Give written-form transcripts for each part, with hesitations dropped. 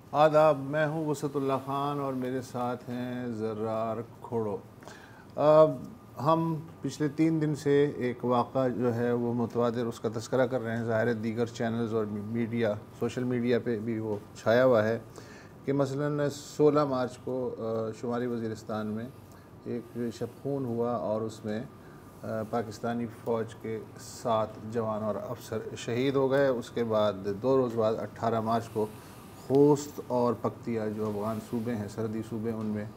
आदाब, मैं हूँ वसतुल्ला ख़ान और मेरे साथ हैं ज़र्रार खोड़ो। अब हम पिछले 3 दिन से एक वाक़ा जो है वो मुतवातिर उसका तज़किरा कर रहे हैं। ज़ाहिर है दीगर चैनल्स और मीडिया, सोशल मीडिया पे भी वो छाया हुआ है कि मसलन 16 मार्च को शुमाली वज़ीरिस्तान में एक शब खून हुआ और उसमें पाकिस्तानी फ़ौज के 7 जवान और अफसर शहीद हो गए। उसके बाद 2 रोज़ बाद 18 मार्च को खोस्त और पक्तिया जो अफ़गान सूबे हैं, सरहदी सूबे, उनमें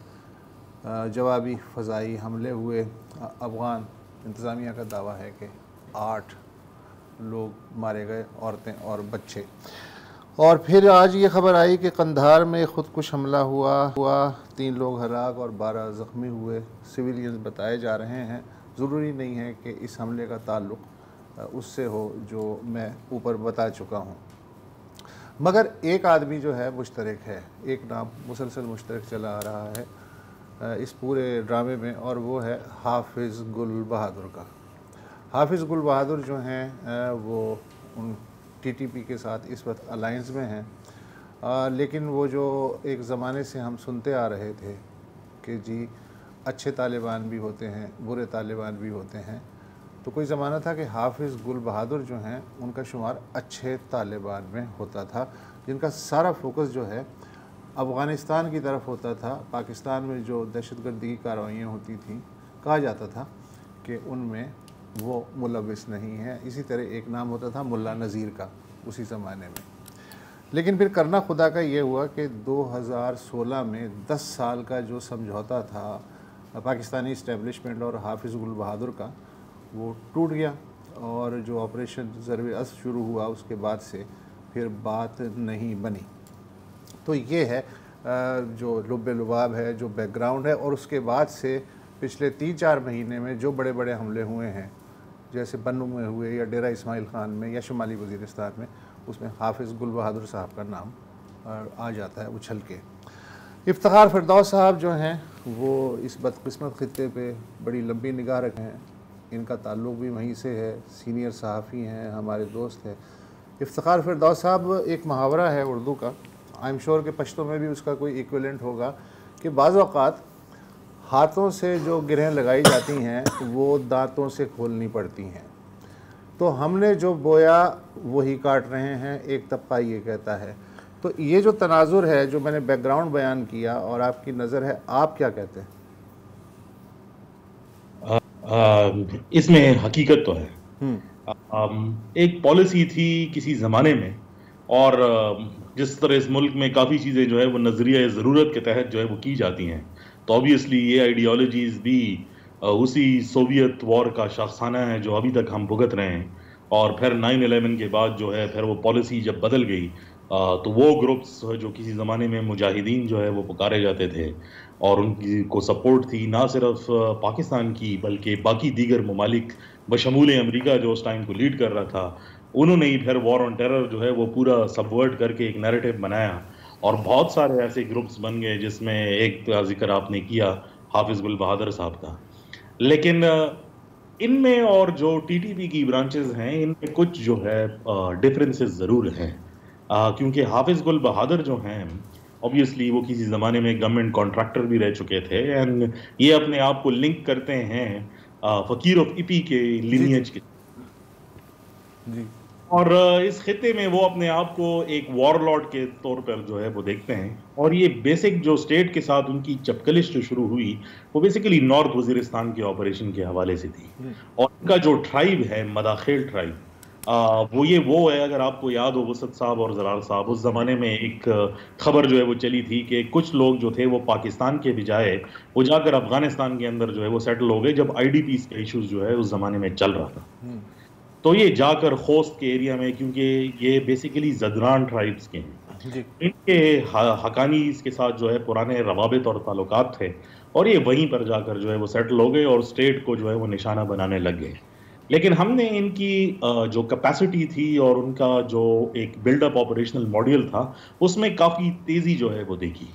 जवाबी फ़ज़ाई हमले हुए। अफ़गान इंतज़ामिया का दावा है कि 8 लोग मारे गए, औरतें और बच्चे। और फिर आज ये ख़बर आई कि कंधार में ख़ुदकुश हमला हुआ 3 लोग हलाक और 12 ज़ख्मी हुए। सिविलियंस बताए जा रहे हैं। ज़रूरी नहीं है कि इस हमले का ताल्लुक़ उससे हो जो मैं ऊपर बता चुका हूँ, मगर एक आदमी जो है मुश्तरक है, एक नाम मुसलसल मुश्तरक चला आ रहा है इस पूरे ड्रामे में, और वो है हाफिज़ गुल बहादुर का। हाफिज़ गुल बहादुर जो हैं वो उन टीटीपी के साथ इस वक्त अलायंस में हैं, लेकिन वो जो एक ज़माने से हम सुनते आ रहे थे कि जी अच्छे तालिबान भी होते हैं, बुरे तालिबान भी होते हैं, तो कोई ज़माना था कि हाफिज़ गुल बहादुर जो हैं उनका शुमार अच्छे तालिबान में होता था, जिनका सारा फोकस जो है अफ़गानिस्तान की तरफ होता था। पाकिस्तान में जो दहशतगर्दी की कार्रवाइयाँ होती थीं, कहा जाता था कि उनमें वो मुलविस नहीं है। इसी तरह एक नाम होता था मुल्ला नज़ीर का उसी ज़माने में। लेकिन फिर करना खुदा का ये हुआ कि 2016 में 10 साल का जो समझौता था पाकिस्तानी इस्टेब्लिशमेंट और हाफिज़ गुल बहादुर का, वो टूट गया। और जो ऑपरेशन ज़रब अस्द शुरू हुआ उसके बाद से फिर बात नहीं बनी। तो ये है जो लुब्बे लुबाब है, जो बैकग्राउंड है। और उसके बाद से पिछले 3-4 महीने में जो बड़े बड़े हमले हुए हैं, जैसे बन्नू में हुए या डेरा इस्माइल ख़ान में या शुमाली वज़ीरिस्तान में, उसमें हाफिज़ गुल बहादुर साहब का नाम आ जाता है उछल के। इफ्तिखार फिरदौस साहब जो हैं वो इस बदकिस्मत ख़ित्ते पे बड़ी लंबी निगाह रखे हैं। इनका ताल्लुक़ भी वहीं से है, सीनियर सहाफ़ी हैं, हमारे दोस्त हैं। इफ्तिखार फिरदौस साहब, एक मुहावरा है उर्दू का, आई एम श्योर कि पश्तो में भी उसका कोई इक्विवेलेंट होगा, कि बाज़ औक़ात हाथों से जो गिरहें लगाई जाती हैं वो दांतों से खोलनी पड़ती हैं। तो हमने जो बोया वही काट रहे हैं, एक तबका ये कहता है। तो ये जो तनाजुर है, जो मैंने बैकग्राउंड बयान किया और आपकी नज़र है, आप क्या कहते हैं? इसमें हकीकत तो है। एक पॉलिसी थी किसी ज़माने में, और जिस तरह इस मुल्क में काफ़ी चीज़ें जो है वो नज़रिया ज़रूरत के तहत जो है वो की जाती हैं, तो ऑब्वियसली ये आइडियोलॉजीज़ भी उसी सोवियत वॉर का शाखसाना है जो अभी तक हम भुगत रहे हैं। और फिर 9/11 के बाद जो है फिर वो पॉलिसी जब बदल गई, तो वो ग्रुप्स जो किसी ज़माने में मुजाहिदीन जो है वो पुकारे जाते थे, और उनकी को सपोर्ट थी ना सिर्फ पाकिस्तान की बल्कि बाकी दीगर ममालिक बशमूल अमेरिका जो उस टाइम को लीड कर रहा था, उन्होंने ही फिर वॉर ऑन टेरर जो है वो पूरा सबवर्ट करके एक नैरेटिव बनाया, और बहुत सारे ऐसे ग्रुप्स बन गए जिसमें एक का जिक्र आपने किया हाफिज़ गुल बहादुर साहब का। लेकिन इनमें और जो टीटीपी की ब्रांचेस हैं इनमें कुछ जो है डिफरेंसेस ज़रूर हैं, क्योंकि हाफिज़ गुल बहादुर जो हैं ऑब्वियसली वो किसी ज़माने में गवर्नमेंट कॉन्ट्रैक्टर भी रह चुके थे, एंड ये अपने आप को लिंक करते हैं फ़कीर ऑफ इपी के जी जी लिनिएज के। जी और इस खित्ते में वो अपने आप को एक वॉरलॉर्ड के तौर पर जो है वो देखते हैं, और ये बेसिक जो स्टेट के साथ उनकी चपकलिश जो शुरू हुई वो बेसिकली नॉर्थ वजीरिस्तान के ऑपरेशन के हवाले से थी। और उनका जो ट्राइब है मदाखिल ट्राइब, वो है, अगर आपको याद हो वसत साहब और ज़रार साहब, उस ज़माने में एक खबर जो है वो चली थी कि कुछ लोग जो थे वो पाकिस्तान के बजाय वो जाकर अफगानिस्तान के अंदर जो है वो सेटल हो गए, जब आईडीपीज़ का इशूज़ जो है उस ज़माने में चल रहा था। तो ये जाकर खोस्त के एरिया में, क्योंकि ये बेसिकली ज़दरान ट्राइब्स के हैं, जी इनके हकानीज़ के साथ जो है पुराने रवाबित और ताल्लुकात थे, और ये वहीं पर जाकर जो है वो सेटल हो गए और स्टेट को जो है वो निशाना बनाने लग गए। लेकिन हमने इनकी जो कैपेसिटी थी और उनका जो एक बिल्डअप ऑपरेशनल मॉड्यूल था, उसमें काफ़ी तेज़ी जो है वो देखी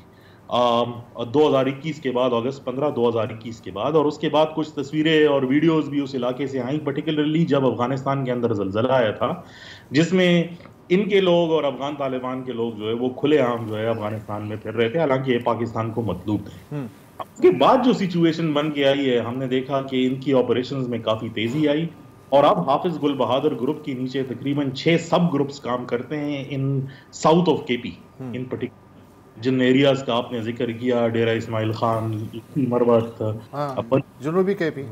2021 के बाद, अगस्त 15 2021 के बाद। और उसके बाद कुछ तस्वीरें और वीडियोस भी उस इलाके से आई, पर्टिकुलरली जब अफगानिस्तान के अंदर ज़लज़ला आया था, जिसमें इनके लोग और अफगान तालिबान के लोग जो है वो खुलेआम जो है अफगानिस्तान में फिर रहे थे, हालांकि ये पाकिस्तान को मतलूब थे। उसके बाद जो सिचुएशन बन के आई है, हमने देखा कि इनकी ऑपरेशंस में काफी तेजी आई, और अब हाफिज गुल बहादुर ग्रुप के नीचे तकरीबन 6 सब ग्रुप्स काम करते हैं in south of KP in particular. जिन एरियाज का आपने जिक्र किया, डेरा इस्माइल खान, मरवत, जनूबी केपी,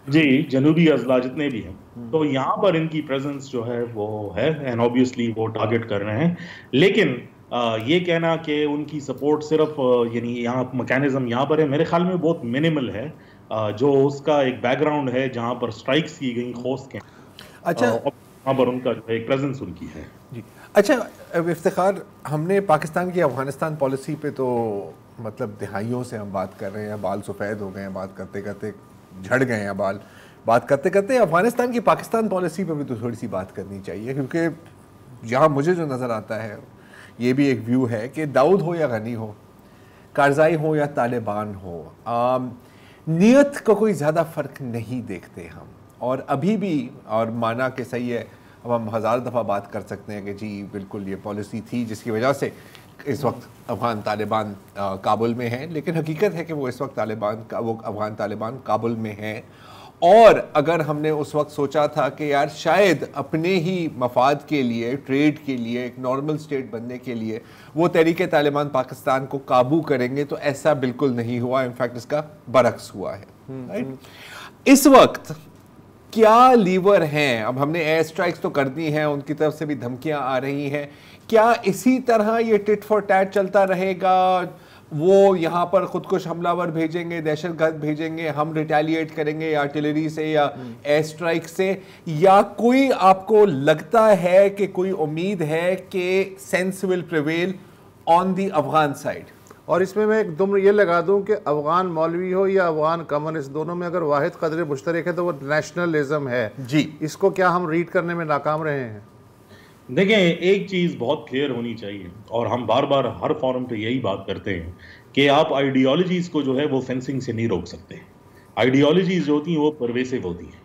जी जनूबी अजला जितने भी हैं, तो यहाँ पर इनकी प्रेजेंस जो है वो है, एंड ऑब्वियसली वो टारगेट कर रहे हैं। लेकिन ये कहना कि उनकी सपोर्ट सिर्फ यानी यहाँ मैकेनिज्म यहाँ पर है, मेरे ख्याल में बहुत मिनिमल है। जो उसका एक बैकग्राउंड है जहाँ पर स्ट्राइक्स की गई खोस के, अच्छा वहाँ पर उनका जो एक प्रेजेंस उनकी है जी। अच्छा इफ्तिखार, हमने पाकिस्तान की अफगानिस्तान पॉलिसी पे तो मतलब दिहाइयों से हम बात कर रहे हैं, बाल सफ़ेद हो गए हैं, बात करते करते झड़ गए हैं बाल, बात करते करते अफगानिस्तान की पाकिस्तान पॉलिसी पे भी तो थोड़ी सी बात करनी चाहिए, क्योंकि यहाँ मुझे जो नज़र आता है ये भी एक व्यू है कि दाऊद हो या गनी हो, कारज़ाई हो या तालिबान हो, नीयत का कोई ज़्यादा फ़र्क नहीं देखते हम। और अभी भी, और माना कि सही है, अब हम हज़ार दफ़ा बात कर सकते हैं कि जी बिल्कुल ये पॉलिसी थी जिसकी वजह से इस वक्त अफ़गान तालिबान काबुल में हैं, लेकिन हकीकत है कि वो इस वक्त अफ़गान तालिबान काबुल में हैं। और अगर हमने उस वक्त सोचा था कि यार शायद अपने ही मफाद के लिए, ट्रेड के लिए, एक नॉर्मल स्टेट बनने के लिए वो तहरीक तालिबान पाकिस्तान को काबू करेंगे, तो ऐसा बिल्कुल नहीं हुआ। इनफैक्ट इसका बरक्स हुआ है। राइट, इस वक्त क्या लीवर हैं? अब हमने एयर स्ट्राइक्स तो कर दी हैं, उनकी तरफ से भी धमकियां आ रही हैं। क्या इसी तरह ये टिट फॉर टैट चलता रहेगा? वो यहाँ पर खुदकुश हमलावर भेजेंगे, दहशतगर्द भेजेंगे, हम रिटेलिएट करेंगे आर्टिलरी से या एयर स्ट्राइक से, या कोई आपको लगता है कि कोई उम्मीद है कि sense will prevail on the Afghan side? और इसमें मैं एकदम ये लगा दूं कि अफगान मौलवी हो या अफगान कम्युनिस्ट, दोनों में अगर वाहिद कदर मुश्तरक है तो वो नेशनलिज्म है जी। इसको क्या हम रीड करने में नाकाम रहे हैं? देखें, एक चीज़ बहुत क्लियर होनी चाहिए, और हम बार बार हर फॉरम पे यही बात करते हैं कि आप आइडियोलॉजीज़ को जो है वो फेंसिंग से नहीं रोक सकते। आइडियोलॉजीज़ जो होती हैं वो परवेसिव होती हैं,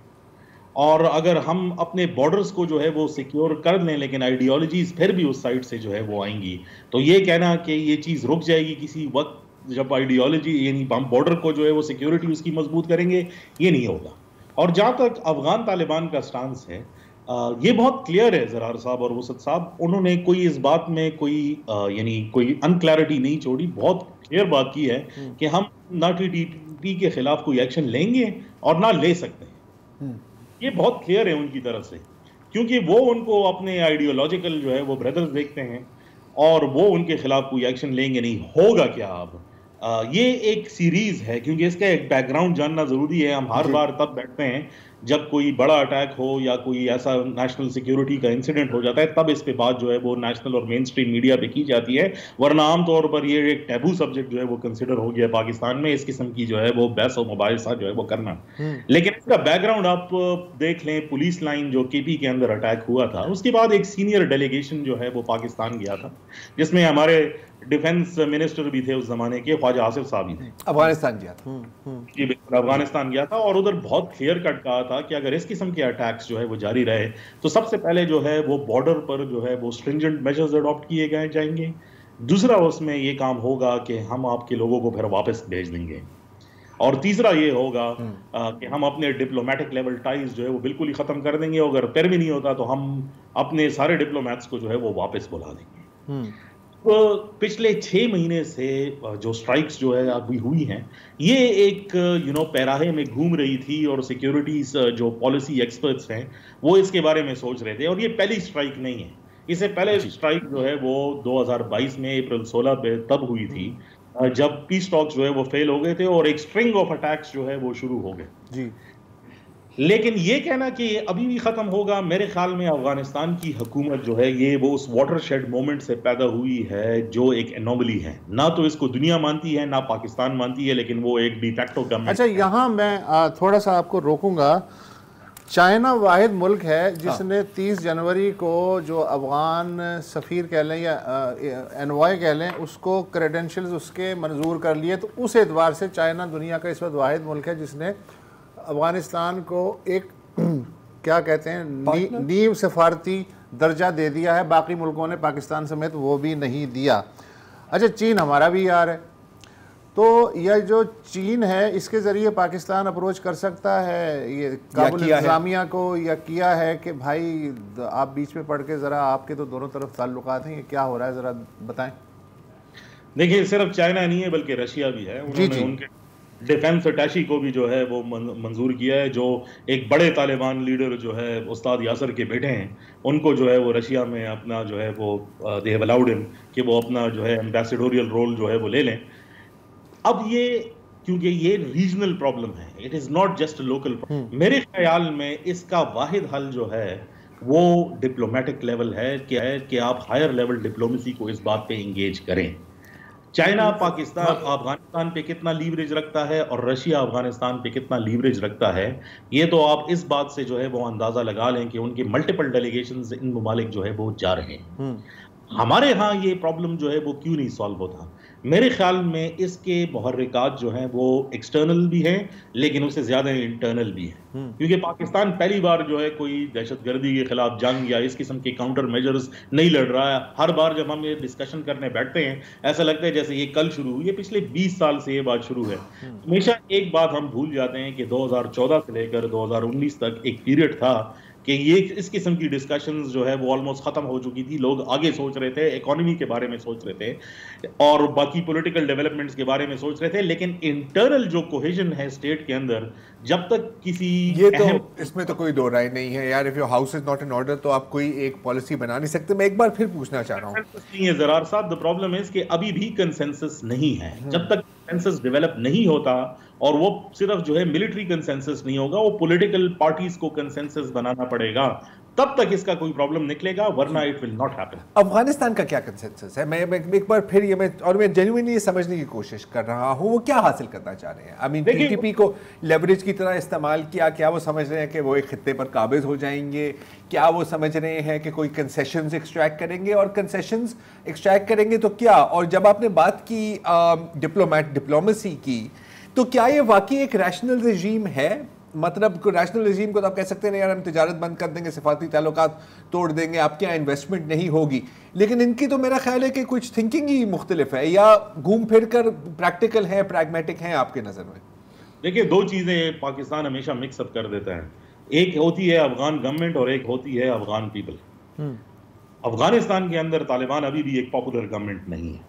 और अगर हम अपने बॉर्डर्स को जो है वो सिक्योर कर लें, लेकिन आइडियोलॉजीज़ फिर भी उस साइड से जो है वो आएंगी, तो ये कहना कि ये चीज़ रुक जाएगी किसी वक्त जब आइडियोलॉजी यानी हम बॉर्डर को जो है वो सिक्योरिटी उसकी मजबूत करेंगे, ये नहीं होगा। और जहाँ तक अफगान तालिबान का स्टांस है, ये बहुत क्लियर है। ज़रार साहब और वसत साहब, उन्होंने कोई इस बात में कोई यानी कोई अनक्लैरिटी नहीं छोड़ी, बहुत क्लियर बात की है कि हम ना टीटीपी के खिलाफ कोई एक्शन लेंगे और ना ले सकते हैं। ये बहुत क्लियर है उनकी तरफ से, क्योंकि वो उनको अपने आइडियोलॉजिकल जो है वो ब्रदर्स देखते हैं, और वो उनके खिलाफ कोई एक्शन लेंगे नहीं। होगा क्या अब? ये एक सीरीज है, क्योंकि इसका एक बैकग्राउंड जानना जरूरी है। हम हर बार तब बैठते हैं जब कोई बड़ा अटैक हो या कोई ऐसा नेशनल सिक्योरिटी का इंसिडेंट हो जाता है, तब इस पे बात जो है वो नेशनल और मेन स्ट्रीम मीडिया पे की जाती है, वरना आमतौर पर ये एक टैबू सब्जेक्ट जो है वो कंसिडर हो गया पाकिस्तान में, इस किस्म की जो है वो बहस और मोबाइल साथ जो है वो करना। लेकिन इसका बैकग्राउंड आप देख लें, पुलिस लाइन जो केपी के अंदर अटैक हुआ था, उसके बाद एक सीनियर डेलीगेशन जो है वो पाकिस्तान गया था, जिसमें हमारे डिफेंस मिनिस्टर भी थे उस जमाने के, ख्वाजा आसिफ साहब ही थे। अफगानिस्तान गया था। जी बिल्कुल, अफगानिस्तान गया था, और उधर बहुत क्लियर कट कहा था कि अगर इस किस्म के अटैक्स जो है वो जारी रहे, तो सबसे पहले जो है वो बॉर्डर पर जो है वो स्ट्रिंजेंट मेजर्स अडॉप्ट किए गए जाएंगे। दूसरा उसमें ये काम होगा कि हम आपके लोगों को फिर वापस भेज देंगे, और तीसरा ये होगा कि हम अपने डिप्लोमेटिक लेवल टाइज जो है वो बिल्कुल ही खत्म कर देंगे, और अगर फिर भी नहीं होता तो हम अपने सारे डिप्लोमेट्स को जो है वो वापस बुला देंगे। तो पिछले 6 महीने से जो स्ट्राइक्स जो है अभी हुई हैं, ये एक पैराहे में घूम रही थी, और सिक्योरिटीज जो पॉलिसी एक्सपर्ट्स हैं वो इसके बारे में सोच रहे थे, और ये पहली स्ट्राइक नहीं है। इससे पहले स्ट्राइक जो है वो 2022 में अप्रैल 16 पे तब हुई थी, जब पीस टॉक्स जो है वो फेल हो गए थे, और एक स्ट्रिंग ऑफ अटैक्स जो है वो शुरू हो गए जी। लेकिन ये कहना कि ये अभी भी खत्म होगा, मेरे ख्याल में अफगानिस्तान की हुकूमत जो है ये वो उस वाटरशेड मोमेंट से पैदा हुई है जो एक एनोमली है। ना तो इसको दुनिया मानती है, ना पाकिस्तान मानती है, लेकिन वो एक डिफैक्टो गवर्नमेंट। अच्छा, यहाँ मैं थोड़ा सा आपको रोकूंगा। चाइना वाहिद मुल्क है जिसने 30 जनवरी को जो अफगान सफ़ीर कह लें या एनवॉय कह लें, उसको क्रेडेंशियल्स उसके मंजूर कर लिए। तो उस एतबार से चाइना दुनिया का इस वक्त वाहिद मुल्क है जिसने अफ़गानिस्तान को एक क्या कहते हैं नीव सफारती दर्जा दे दिया है, बाकी मुल्कों ने पाकिस्तान समेत वो भी नहीं दिया। अच्छा, चीन हमारा भी यार है, तो यह जो चीन है इसके ज़रिए पाकिस्तान अप्रोच कर सकता है ये काबुल इंतज़ामिया को, या किया है कि भाई आप बीच में पढ़ के ज़रा, आपके तो दोनों तरफ ताल्लुकात हैं, ये क्या हो रहा है ज़रा बताएं। देखिए, सिर्फ चाइना नहीं है बल्कि रशिया भी है। उन्होंने उनके डिफेंस अटैची को भी जो है वो मंजूर किया है, जो एक बड़े तालिबान लीडर जो है उस्ताद यासर के बेटे हैं, उनको जो है वो रशिया में अपना जो है वो दे हैव अलाउड हिम कि वो अपना जो है एम्बेसडोरियल रोल जो है वो ले लें। अब ये क्योंकि ये रीजनल प्रॉब्लम है, it is not just local. मेरे ख्याल में इसका वाहिद हल जो है वो डिप्लोमेटिक लेवल है कि आप हायर लेवल डिप्लोमेसी को इस बात पे इंगेज करें। चाइना पाकिस्तान अफगानिस्तान पे कितना लीवरेज रखता है और रशिया अफगानिस्तान पे कितना लीवरेज रखता है, ये तो आप इस बात से जो है वो अंदाजा लगा लें कि उनके मल्टीपल डेलीगेशंस इन ममालिक जो है वो जा रहे हैं। हमारे यहाँ ये प्रॉब्लम जो है वो क्यों नहीं सॉल्व होता? मेरे ख्याल में इसके मुहर्रिकात जो हैं वो एक्सटर्नल भी हैं, लेकिन उससे ज़्यादा इंटरनल भी हैं। क्योंकि पाकिस्तान पहली बार जो है कोई दहशतगर्दी के खिलाफ जंग या इस किस्म के काउंटर मेजर्स नहीं लड़ रहा है। हर बार जब हम ये डिस्कशन करने बैठते हैं ऐसा लगता है जैसे ये कल शुरू हुई है, पिछले 20 साल से ये बात शुरू है। हमेशा एक बात हम भूल जाते हैं कि 2014 से लेकर 2019 तक एक पीरियड था कि ये इस किस्म की डिस्कशंस जो है वो ऑलमोस्ट खत्म हो चुकी थी। लोग आगे सोच रहे थे, इकोनॉमी के बारे में सोच रहे थे और बाकी पॉलिटिकल डेवलपमेंट्स के बारे में सोच रहे थे, लेकिन इंटरनल जो कोहेजन है स्टेट के अंदर, जब तक किसी ये तो इसमें तो कोई दो राय नहीं है यार। If your house is not in order तो आप कोई एक पॉलिसी बना नहीं सकते। मैं एक बार फिर पूछना चाह रहा हूँ, नहीं है ज़रार साहब, द प्रॉब्लम इज कि अभी भी कंसेंसस नहीं है। जब तक कंसेंसस डेवलप नहीं होता, और वो सिर्फ जो है मिलिट्री कंसेंसस नहीं होगा, वो पॉलिटिकल पार्टीज को कंसेंसस बनाना पड़ेगा, तब तक इसका कोई प्रॉब्लम निकलेगा, वरना it will not happen. Afghanistan का क्या कंसेंसस है? मैं एक बार फिर ये मैं जेन्युइनली ये समझने की कोशिश कर रहा हूँ वो क्या हासिल करना चाह रहे हैं। आई मीन टीटीपी को लेवरेज की तरह इस्तेमाल किया, क्या वो समझ रहे हैं कि वो एक खित्ते पर काबिज हो जाएंगे? क्या वो समझ रहे हैं कि कोई कंसेशंस एक्सट्रैक्ट करेंगे? और कंसेशंस एक्सट्रैक्ट करेंगे तो क्या? और जब आपने बात की डिप्लोमेसी की, तो क्या ये वाकई एक रैशनल रजीम है? मतलब रैशनल रजीम को तो आप कह सकते हैं यार हम तिजारत बंद कर देंगे, सिफारती ताल्लुकात तोड़ देंगे, आपके यहाँ इन्वेस्टमेंट नहीं होगी, लेकिन इनकी तो मेरा ख्याल है कि कुछ थिंकिंग ही मुख्तलिफ है, या घूम फिर कर प्रैक्टिकल है, प्रैग्मेटिक है आपके नज़र में? देखिए, दो चीज़ें पाकिस्तान हमेशा मिक्सअप कर देता है। एक होती है अफगान गवर्नमेंट और एक होती है अफगान पीपल। अफगानिस्तान के अंदर तालिबान अभी भी एक पॉपुलर गवर्नमेंट नहीं है,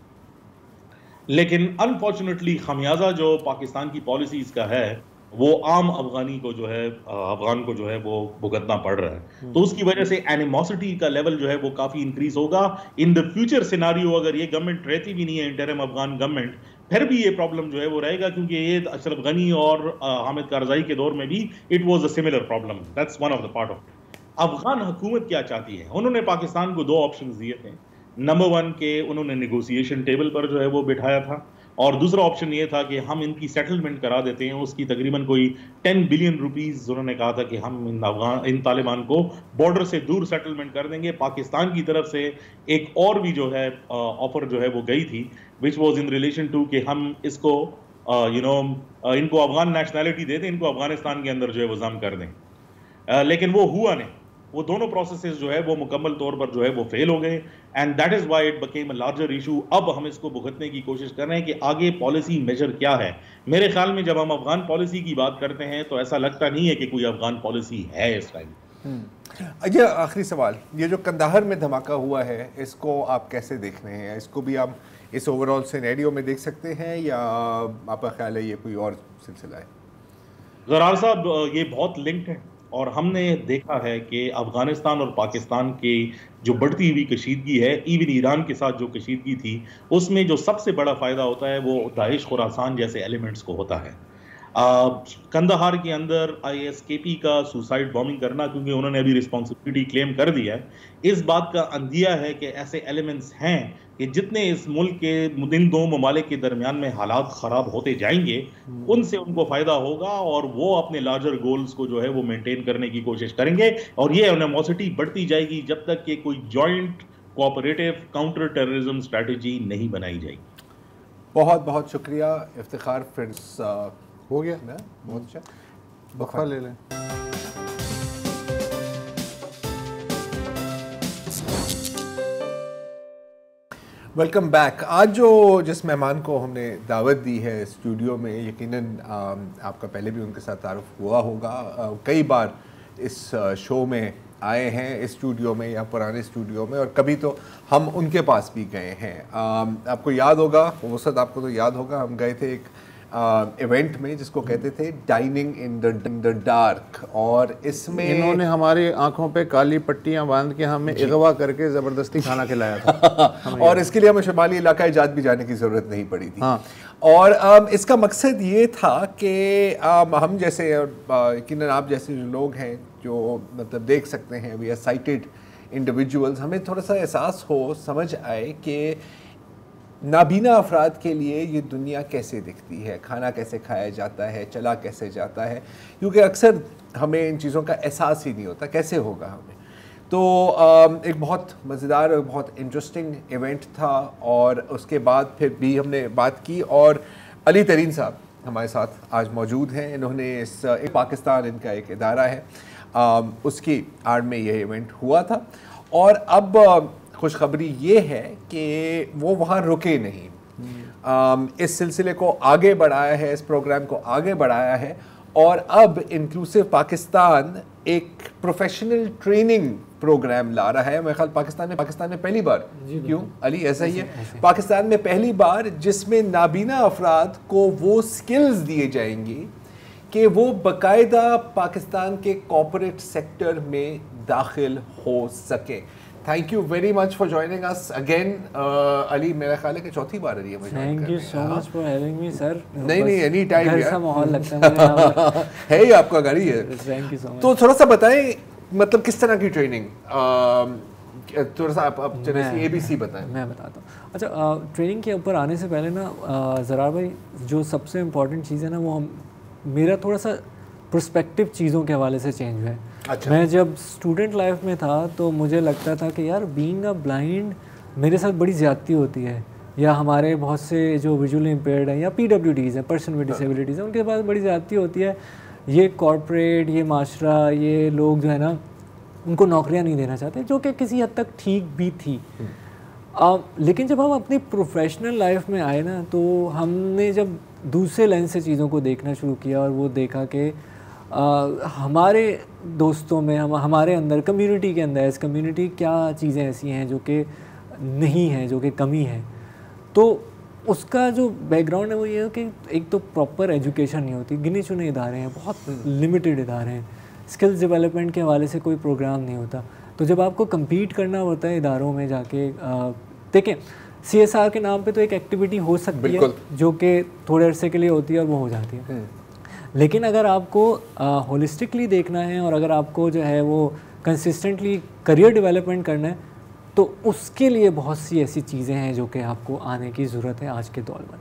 लेकिन अनफॉर्चुनेटली खमियाजा जो पाकिस्तान की पॉलिसीज का है वो आम अफगानी को जो है अफगान को जो है वो भुगतना पड़ रहा है। तो उसकी वजह से एनिमोसिटी का लेवल जो है वो काफी इंक्रीज होगा इन द फ्यूचर सिनारियो। अगर ये गवर्नमेंट रहती भी नहीं है इंटरिम अफगान गवर्नमेंट, फिर भी ये प्रॉब्लम जो है वो रहेगा, क्योंकि ये अशरफ गनी और हामिद कारजाई के दौर में भी it was a similar problem. That's one of the part of. Afghan हुकूमत क्या चाहती है? उन्होंने पाकिस्तान को दो ऑप्शंस दिए थे। नंबर 1 के उन्होंने नेगोशिएशन टेबल पर जो है वो बिठाया था, और दूसरा ऑप्शन ये था कि हम इनकी सेटलमेंट करा देते हैं। उसकी तकरीबन कोई 10 बिलियन रुपीस उन्होंने कहा था कि हम इन तालिबान को बॉर्डर से दूर सेटलमेंट कर देंगे। पाकिस्तान की तरफ से एक और भी जो है ऑफर जो है वो गई थी, which was in relation to कि हम इसको इनको अफगान नेशनैलिटी दे दें, इनको अफगानिस्तान के अंदर जो है वो जम कर दें, लेकिन वो हुआ नहीं। वो दोनों प्रोसेसेस जो है वो मुकम्मल तौर पर जो है वो फेल हो गए, and that is why it became a larger issue. अब हम इसको भुगतने की कोशिश कर रहे हैं कि आगे पॉलिसी मेजर क्या है। मेरे ख्याल में जब हम अफगान पॉलिसी की बात करते हैं तो ऐसा लगता नहीं है कि कोई अफगान पॉलिसी है इस टाइम। अच्छा, आखिरी सवाल, ये जो कंदाहर में धमाका हुआ है इसको आप कैसे देख रहे हैं? इसको भी आप इस ओवरऑल सिनेरियो में देख सकते हैं, या आपका ख्याल है ये कोई और सिलसिला है? ज़रार साहब, ये बहुत लिंक्ड है, और हमने देखा है कि अफगानिस्तान और पाकिस्तान की जो बढ़ती हुई कशीदगी है, इवन ईरान के साथ जो कशीदगी थी, उसमें जो सबसे बड़ा फ़ायदा होता है वो दाइश खुरासान जैसे एलिमेंट्स को होता है। कंदहार के अंदर ISKP का सुसाइड बॉम्बिंग करना, क्योंकि उन्होंने अभी रिस्पॉन्सिबिलिटी क्लेम कर दिया है, इस बात का अंदिया है कि ऐसे एलिमेंट्स हैं कि जितने इस मुल्क के इन दो ममालिक के दरमियान में हालात ख़राब होते जाएंगे, उनसे उनको फ़ायदा होगा और वो अपने लार्जर गोल्स को जो है वो मेंटेन करने की कोशिश करेंगे, और ये एनिमोसिटी बढ़ती जाएगी जब तक कि कोई joint cooperative counter terrorism strategy नहीं बनाई जाएगी। बहुत बहुत शुक्रिया इफ्तिखार। फ्रेंड्स हो गया, बहुत अच्छा, वक्फा ले लें। Welcome back. आज जो जिस मेहमान को हमने दावत दी है स्टूडियो में, यकीनन आपका पहले भी उनके साथ तारुफ हुआ होगा। कई बार इस शो में आए हैं, इस स्टूडियो में या पुराने स्टूडियो में, और कभी तो हम उनके पास भी गए हैं। आपको याद होगा, वसत आपको तो याद होगा, हम गए थे एक इवेंट में जिसको कहते थे डाइनिंग इन द डार्क, और इसमें इन्होंने हमारी आंखों पे काली पट्टियां बांध के हमें अगवा करके ज़बरदस्ती खाना खिलाया था और इसके लिए हमें शुमाली इलाका इजाद भी जाने की ज़रूरत नहीं पड़ी थी। हाँ। और इसका मकसद ये था कि हम जैसे यकीनन आप जैसे जो लोग हैं जो मतलब देख सकते हैं, वी आर साइटेड इंडिविजुअल्स, हमें थोड़ा सा एहसास हो, समझ आए कि नाबीना अफराद के लिए ये दुनिया कैसे दिखती है, खाना कैसे खाया जाता है, चला कैसे जाता है, क्योंकि अक्सर हमें इन चीज़ों का एहसास ही नहीं होता, कैसे होगा हमें। तो एक बहुत मज़ेदार और बहुत इंटरेस्टिंग इवेंट था, और उसके बाद फिर भी हमने बात की, और अली तरीन साहब हमारे साथ आज मौजूद हैं। इन्होंने इस पाकिस्तान इनका एक इदारा है, उसकी आड़ में यह इवेंट हुआ था, और अब खुशखबरी ये है कि वो वहाँ रुके नहीं। इस सिलसिले को आगे बढ़ाया है, इस प्रोग्राम को आगे बढ़ाया है, और अब इंक्लूसिव पाकिस्तान एक प्रोफेशनल ट्रेनिंग प्रोग्राम ला रहा है। मेरे ख्याल पाकिस्तान में पहली बार, क्यों अली ऐसा ही है, पाकिस्तान में पहली बार जिसमें नाबीना अफराद को वो स्किल्स दिए जाएंगी कि वो बाकायदा पाकिस्तान के कॉर्पोरेट सेक्टर में दाखिल हो सके। Thank you very much for joining us again Ali. मेरा ख्याल है कि चौथी बार है ये मुझे। Thank you so much for having me sir. नहीं एनी टाइम, घर सा माहौल लगता है है ही आपका घर ही है। Thank you so much. तो थोड़ा सा बताएं, मतलब किस तरह की ट्रेनिंग, थोड़ा सा आप चलिए ABC बताएं। मैं बताता हूँ। अच्छा, ट्रेनिंग के ऊपर आने से पहले ना ज़रार भाई, जो सबसे इम्पोर्टेंट चीज़ है ना, वो मेरा थोड़ा सा पर्सपेक्टिव चीज़ों के हवाले से चेंज हुआ है। अच्छा। मैं जब स्टूडेंट लाइफ में था तो मुझे लगता था कि यार बीइंग अ ब्लाइंड मेरे साथ बड़ी ज़्यादती होती है, या हमारे बहुत से जो विजुअली इम्पेयर्ड हैं या PWDs हैं, पर्सन विद डिसेबिलिटीज़ हैं, उनके पास बड़ी ज़्यादती होती है। ये कॉर्पोरेट, ये माशरा, ये लोग जो है ना, उनको नौकरियां नहीं देना चाहते, जो कि किसी हद तक ठीक भी थी। लेकिन जब हम अपनी प्रोफेशनल लाइफ में आए ना, तो हमने जब दूसरे लेंस से चीज़ों को देखना शुरू किया, और वो देखा कि हमारे दोस्तों में, हमारे अंदर, कम्युनिटी के अंदर, इस कम्युनिटी क्या चीज़ें ऐसी हैं जो कि नहीं हैं, जो कि कमी है। तो उसका जो बैकग्राउंड है वो ये है कि एक तो प्रॉपर एजुकेशन नहीं होती, गिने चुने इदारे हैं, बहुत लिमिटेड इदारे हैं, स्किल्स डेवलपमेंट के हवाले से कोई प्रोग्राम नहीं होता। तो जब आपको कम्पीट करना होता है इदारों में जाके, देखें CSR के नाम पे तो एक एक्टिविटी हो सकती है जो कि थोड़े अरसे के लिए होती है और वो हो जाती है, लेकिन अगर आपको होलिस्टिकली देखना है, और अगर आपको जो है वो कंसिस्टेंटली करियर डेवलपमेंट करना है, तो उसके लिए बहुत सी ऐसी चीज़ें हैं जो कि आपको आने की ज़रूरत है आज के दौर में।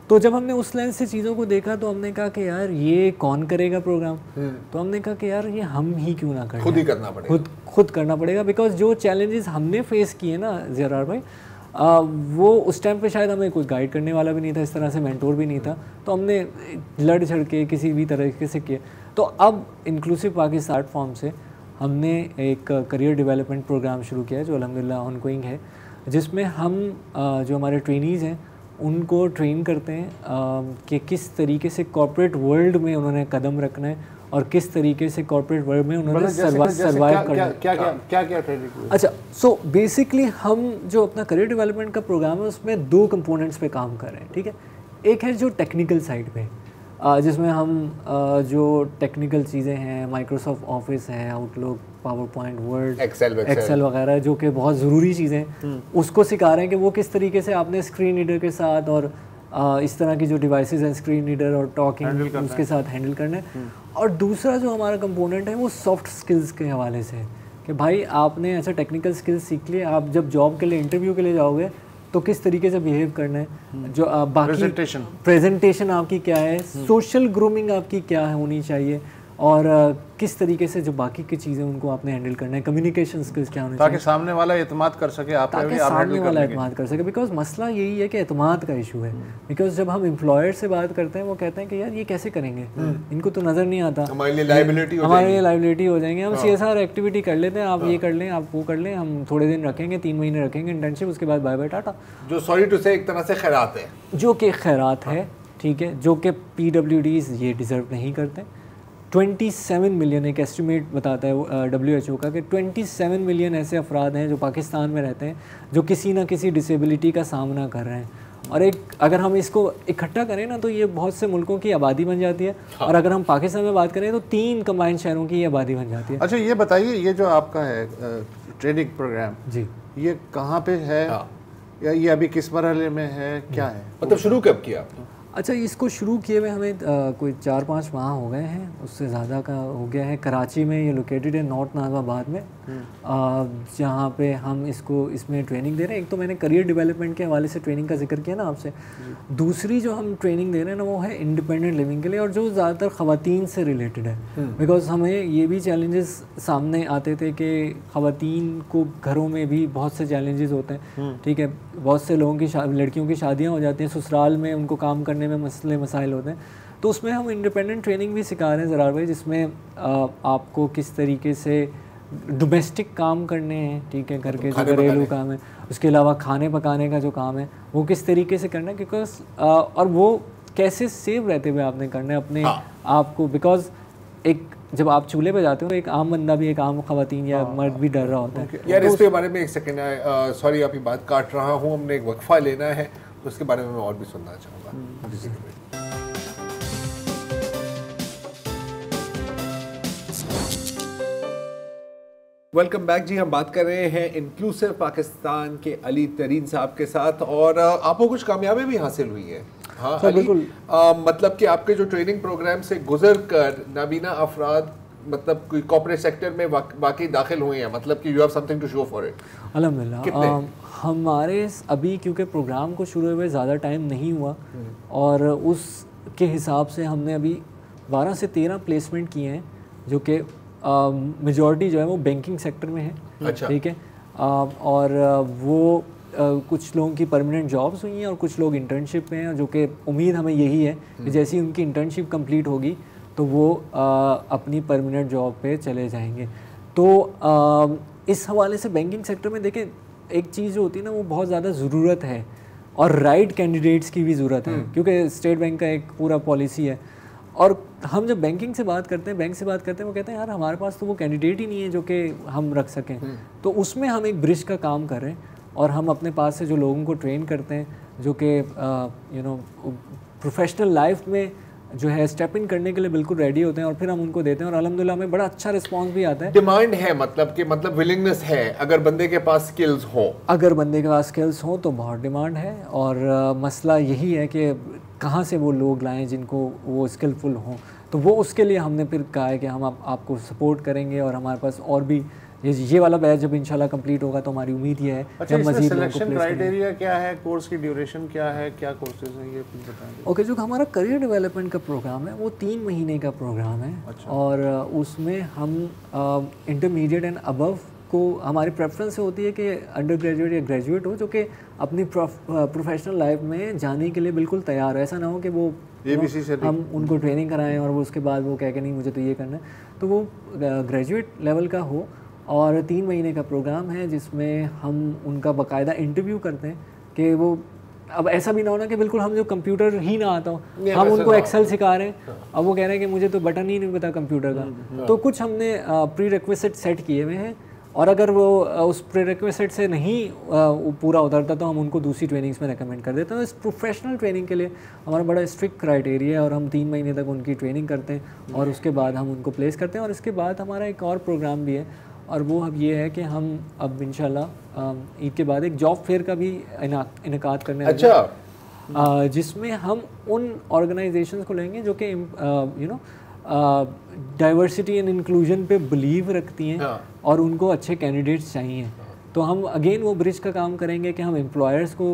तो जब हमने उस लेंस से चीज़ों को देखा तो हमने कहा कि यार ये कौन करेगा प्रोग्राम, तो हमने कहा कि यार ये हम ही क्यों ना करें, खुद ही करना पड़ेगा, खुद करना पड़ेगा। बिकॉज जो चैलेंजेस हमने फेस किए ना ज़रार भाई, वो उस टाइम पे शायद हमें कोई गाइड करने वाला भी नहीं था, इस तरह से मेंटोर भी नहीं था, तो हमने लड़ झड़ के किसी भी तरीके से किए। तो अब इंक्लूसिव पाकिस्तान प्लेटफॉर्म से हमने एक करियर डेवलपमेंट प्रोग्राम शुरू किया है जो अल्हम्दुलिल्लाह ऑनगोइंग है, जिसमें हम जो हमारे ट्रेनीज़ हैं उनको ट्रेन करते हैं कि किस तरीके से कॉर्पोरेट वर्ल्ड में उन्होंने कदम रखना है, और किस तरीके से कॉर्पोरेट वर्ल्ड में उन्होंने सर्वाइव करना है। क्या ट्रेनिंग? अच्छा, सो बेसिकली हम जो अपना करियर डेवलपमेंट का प्रोग्राम है उसमें 2 कंपोनेंट्स पे काम कर रहे हैं, ठीक है। एक है जो टेक्निकल साइड पे, जिसमें हम जो टेक्निकल चीज़ें हैं, माइक्रोसॉफ्ट ऑफिस है, Outlook, PowerPoint, Word, Excel वगैरह, जो कि बहुत ज़रूरी चीज़ें, उसको सिखा रहे हैं कि वो किस तरीके से आपने स्क्रीन रीडर के साथ और इस तरह की जो डिवाइसेस हैं, स्क्रीन रीडर और टॉकिंग, उसके साथ हैंडल करना है। और दूसरा जो हमारा कंपोनेंट है वो सॉफ्ट स्किल्स के हवाले से है कि भाई आपने ऐसा टेक्निकल स्किल्स सीख लिए, आप जब जॉब के लिए, इंटरव्यू के लिए जाओगे तो किस तरीके से बिहेव करना है, जो बाकी प्रेजेंटेशन आपकी क्या है, सोशल ग्रूमिंग आपकी क्या होनी चाहिए, और किस तरीके से जो बाकी की चीज़ें उनको आपने हैंडल करना है, कम्युनिकेशन स्किल्स क्या होने चाहिए ताकि सामने वाला एतमाद कर सके आप पे, ताकि भी आप सामने हैंडल वाला कर लेंगे। एतमाद कर सके। बिकॉज मसला यही है कि एतमाद का इशू है। बिकॉज जब हम एम्प्लॉयर से बात करते हैं वो कहते हैं कि यार ये कैसे करेंगे, इनको तो नज़र नहीं आता, हमारे लिए लाइबिलिटी हो जाएंगे, हम CSR एक्टिविटी कर लेते हैं, आप ये कर लें, आप वो कर लें, हम थोड़े दिन रखेंगे, 3 महीने रखेंगे इंटर्नशिप, उसके बाद बाय बाय टाटा। जो सॉरी टू से एक तरह से खैरात है, जो कि खैरात है, ठीक है, जो कि PWDs ये डिज़र्व नहीं करते। 27 मिलियन एक एस्टिमेट बताता है WHO का कि 27 मिलियन ऐसे अफराद हैं जो पाकिस्तान में रहते हैं जो किसी ना किसी डिसेबिलिटी का सामना कर रहे हैं। और एक अगर हम इसको इकट्ठा करें ना तो ये बहुत से मुल्कों की आबादी बन जाती है। और अगर हम पाकिस्तान में बात करें तो 3 कंबाइंड शहरों की आबादी बन जाती है। अच्छा ये बताइए, ये जो आपका है ट्रेनिंग प्रोग्राम जी, ये कहाँ पे है, या ये अभी किस मरहले में है, क्या है? मतलब शुरू कब किया आपने? अच्छा, इसको शुरू किए हुए हमें कोई 4-5 माह हो गए हैं, उससे ज़्यादा का हो गया है। कराची में ये लोकेटेड है, नॉर्थ नाज़िमाबाद में, जहाँ पे हम इसमें ट्रेनिंग दे रहे हैं। एक तो मैंने करियर डेवलपमेंट के हवाले से ट्रेनिंग का जिक्र किया ना आपसे, दूसरी जो हम ट्रेनिंग दे रहे हैं ना वो है इंडिपेंडेंट लिविंग के लिए, और जो ज़्यादातर ख़वातीन से रिलेटेड है। बिकॉज हमें ये भी चैलेंजेस सामने आते थे कि ख़वातीन को घरों में भी बहुत से चैलेंजेस होते हैं, ठीक है, बहुत से लोगों की लड़कियों की शादियाँ हो जाती हैं, ससुराल में उनको काम करने में मसले मसाइल होते हैं। तो उसमें हम इंडिपेंडेंट ट्रेनिंग भी सिखा रहे हैं ज़रार भाई, जिसमें आपको किस तरीके से डोमेस्टिक काम करने हैं, ठीक है, घर के जो घरेलू काम है, उसके अलावा खाने पकाने का जो काम है वो किस तरीके से करना है, बिकॉज और वो कैसे सेव रहते हुए आपने करना है अपने आप को। बिकॉज एक जब आप चूल्हे पे जाते हो तो एक आम बंदा भी, एक आम खवातीन या मर्द भी डर रहा होता है। यार इसके बारे में एक सेकेंड, सॉरी आपकी बात काट रहा हूँ, हमने एक वक्फा लेना है तो उसके बारे में मैं और भी सुनना चाहूँगा। वेलकम बैक जी, हम बात कर रहे हैं इंक्लूसिव पाकिस्तान के अली तरीन साहब के साथ, और आपको कुछ कामयाबी भी हासिल हुई है। हाँ अली, बिल्कुल। मतलब कि आपके जो ट्रेनिंग प्रोग्राम से गुजर कर नाबीना अफराद मतलब कोई कॉर्पोरेट सेक्टर में वाकई दाखिल हुए हैं, मतलब कि you have something to show for it. अल्हम्दुलिल्लाह हमारे अभी क्योंकि प्रोग्राम को शुरू हुए ज़्यादा टाइम नहीं हुआ, और उसके हिसाब से हमने अभी 12 से 13 प्लेसमेंट किए हैं, जो कि मेजॉरिटी जो है वो बैंकिंग सेक्टर में है। अच्छा। ठीक है, और वो कुछ लोगों की परमानेंट जॉब्स हुई हैं और कुछ लोग इंटर्नशिप में हैं, जो कि उम्मीद हमें यही है कि जैसे ही उनकी इंटर्नशिप कंप्लीट होगी तो वो अपनी परमानेंट जॉब पे चले जाएंगे। तो इस हवाले से बैंकिंग सेक्टर में देखें, एक चीज़ जो होती है ना वो बहुत ज़्यादा ज़रूरत है, और राइट कैंडिडेट्स की भी ज़रूरत है, क्योंकि स्टेट बैंक का एक पूरा पॉलिसी है। और हम जब बैंकिंग से बात करते हैं, बैंक से बात करते हैं, वो कहते हैं यार हमारे पास तो वो कैंडिडेट ही नहीं है जो कि हम रख सकें। तो उसमें हम एक ब्रिज का काम कर रहे हैं, और हम अपने पास से जो लोगों को ट्रेन करते हैं जो कि प्रोफेशनल लाइफ में जो है स्टेप इन करने के लिए बिल्कुल रेडी होते हैं, और फिर हम उनको देते हैं, और अल्हम्दुलिल्लाह हमें बड़ा अच्छा रिस्पांस भी आता है। डिमांड है, मतलब विलिंगनेस है, अगर बंदे के पास स्किल्स हो, अगर बंदे के पास स्किल्स हो तो बहुत डिमांड है। और मसला यही है कि कहाँ से वो लोग लाएं जिनको वो स्किलफुल हों। तो वो उसके लिए हमने फिर कहा है कि हम आपको सपोर्ट करेंगे, और हमारे पास और भी ये वाला बैच जब इंशाल्लाह कंप्लीट होगा तो हमारी उम्मीद ये है। अच्छा, इसमें सिलेक्शन क्राइटेरिया क्या है, कोर्स की ड्यूरेशन क्या है, क्या कोर्सेज हैं, ये कुछ बताएंगे? ओके, जो हमारा करियर डेवलपमेंट का प्रोग्राम है वो 3 महीने का प्रोग्राम है। अच्छा। और उसमें हम इंटरमीडिएट एंड अबव को, हमारी प्रेफरेंस होती है कि अंडर ग्रेजुएट या ग्रेजुएट हो जो कि अपनी प्रोफेशनल लाइफ में जाने के लिए बिल्कुल तैयार है। ऐसा ना हो कि वो ABC से हम उनको ट्रेनिंग कराएं और वो उसके बाद वो कह के नहीं मुझे तो ये करना है। तो वो ग्रेजुएट लेवल का हो, और 3 महीने का प्रोग्राम है जिसमें हम उनका बाकायदा इंटरव्यू करते हैं कि वो, अब ऐसा भी ना होना कि बिल्कुल हम जो कंप्यूटर ही ना आता हो, हम उनको एक्सेल सिखा रहे हैं, अब वो कह रहे हैं कि मुझे तो बटन ही नहीं पता कंप्यूटर का। तो कुछ हमने प्री रिक्विजिट सेट किए हुए हैं, और अगर वो उस प्री रिक्विजिट से नहीं पूरा उतरता तो हम उनको दूसरी ट्रेनिंग्स में रेकमेंड कर देते हैं। इस प्रोफेशनल ट्रेनिंग के लिए हमारा बड़ा स्ट्रिक्ट क्राइटेरिया है, और हम 3 महीने तक उनकी ट्रेनिंग करते हैं, और उसके बाद हम उनको प्लेस करते हैं। और इसके बाद हमारा एक और प्रोग्राम भी है, और वो अब ये है कि हम अब इंशाल्लाह ईद के बाद एक जॉब फेयर का भी इनेकाद करने वाले हैं। अच्छा। जिसमें हम उन ऑर्गेनाइजेशंस को लेंगे जो कि डाइवर्सिटी एंड इंक्लूजन पे बिलीव रखती हैं, और उनको अच्छे कैंडिडेट्स चाहिए। तो हम अगेन वो ब्रिज का काम करेंगे कि हम एम्प्लॉयर्स को